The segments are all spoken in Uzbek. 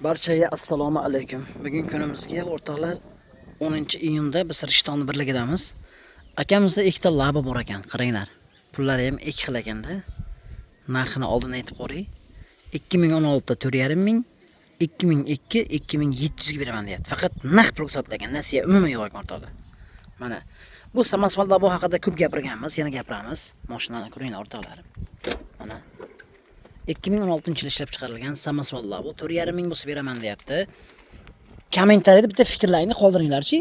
Barchaga assalomu alaykum. Bugun kunimizga o'rtoqlar 10-iyunda biz Rishtonni birligidamiz. Akamizda ikkita laba bor ekan, qaranglar. Pullari ham 2 xil ekanda. Narxini oldin aytib qo'yay. 2016 da 4,5 ming, 2002 2700 ga beraman deyapti. Faqat naqd pul sotilgan, nasiya umuman yo'q ekan o'rtoqlar. Mana bu Samasval labo haqida ko'p gapirganmiz, yana gapiramiz. Mashinani ko'ringlar o'rtoqlar. Mana 2016-yil ishlab chiqarilgan Samasval labo 4,5 ming bo'lsa beraman deyapti. Kommentariyada bitta fikrlaringni qoldiringlar-chi.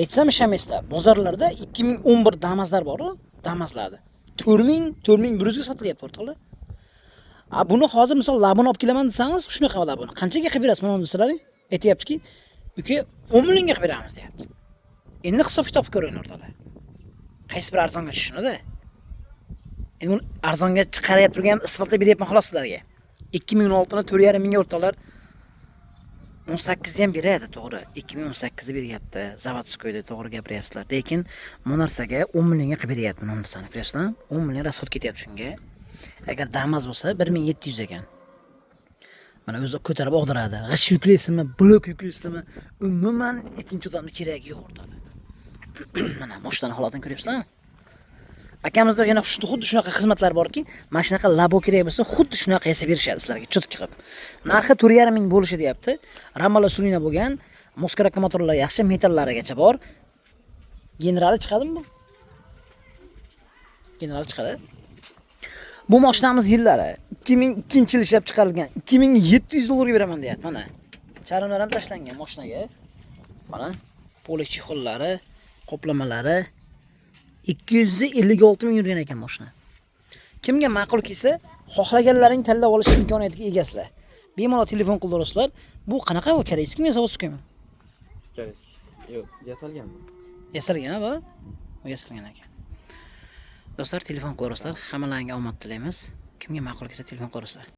Aytsam ishlamaysiz. Bozorlarda 2011 Damaslar bor-ku, Damaslarda 4100 ga sotilyapti o'rtoqlar. Buni hozir misol labini olib kelaman desangiz, shunaqa labini qanchaga qilib berasiz mana desalaring, aytayaptiki, uka 10 millionga qilib beramiz deyapti. Endi hisob kitob ko'ring o'rtoqlar. Qaysi bir arzonga tushishini-da. Endi arzonga chiqarib turgan isbotlab beryapman xolos sizlarga. 2016 ni 4,5 mingga o'rtoqlar 18 da ham beradi, to'g'ri. 2018 da beryapti. Zavodskoyda to'g'ri gapiryapsizlar. Lekin bu narsaga 10 millionga qilib beryapti, mana desani ko'rasizlar. 10 million rasxod ketyapti shunga. Agar Damas bo'lsa 1700 ekan. Mana o'zi ko'tarib og'diradi. G'ish yuklaysizmi, blok yuklaysizmi, umuman ikkinchi odamga keragi yo'q o'rtoqlar. Mana mashinaning holatini ko'ryapsizlarmi? Akamizda yana xuddi shunaqa xizmatlar borki, mana shunaqa labo kerak bo'lsa, xuddi shunaqa yasab berishadi sizlarga, cho'tki qilib. Narxi 4,5 ming bo'lishi deyapti. Ramala surina bo'lgan, Moskva motorlar yaxshi, metallarigacha bor. Generali chiqadimi bu? Generali chiqadi. Bu mashinamiz yillari 2002-yil ishlab chiqarilgan, 2700 dollarga beraman deyapti. Mana charmlar ham tashlangan mashinaga. Mana polik chexollari, qoplamalari 256 ming yurgan ekan mashina. Kimga ma'qul kelsa, xohlaganlaring tanlab olish imkoniyatiga egasizlar. Bemalol telefon qildirasizlar. Bu qanaqa bu koreyskimi, zavodskimi? Koreysk. Yo'q, yasalganmi? Yasalgan bu? Bu yasalgan ekan. Do'stlar, telefon qilaverasizlar. Hammalaringga omad tilaymiz. Kimga ma'qul kelsa telefon qilaverasizlar.